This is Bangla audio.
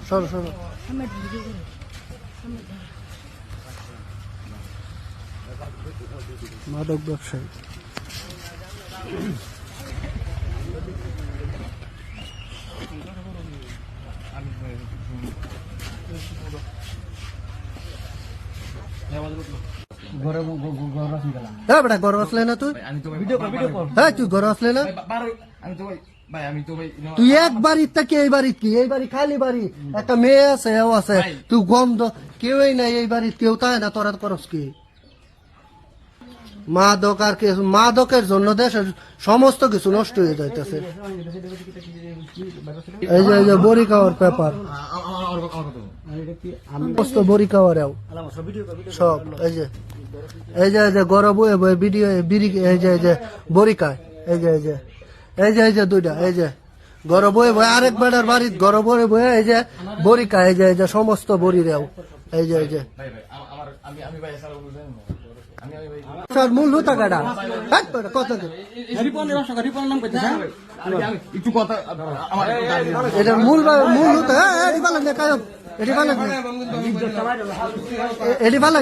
সরো সরো। মাদক ব্যবসায়ী হ্যাঁ বেটা ঘর আসলে না তুই? হ্যাঁ তুই ঘর আসলে না? তুই এক বাড়ির থেকে এই বাড়ির কি? এই বাড়ি খালি বাড়ি, একটা মেয়ে আছে এও আছে, তুই গন্ধ কেউই নাই এই বাড়ির, কেউ তাই না, তোরা করস কি? মাদক আর কি, মাদকের জন্য দেশের সমস্ত কিছু নষ্ট হয়ে যাইতেছে। এই যে বড়ি খাওয়ার পেপার, সমস্ত বড়ি খাওয়ার সব এই যে গরম বয়ে বয়ে ভিডিও বিড়ি, এই যে বড়ি খায়, এই যে দুইটা, এই যে গরম বয়ে বয়ে আরেক বেড়ার বাড়ির গরম বয়ে বয়ে এই যে বড়ি খায়, এই যে সমস্ত বড়ি রেও, এই যে স্যার মূল হতা কাটা কত এটা মূল হতা এটি ভালো না কায়ম, এটি ভালো এটি ভালো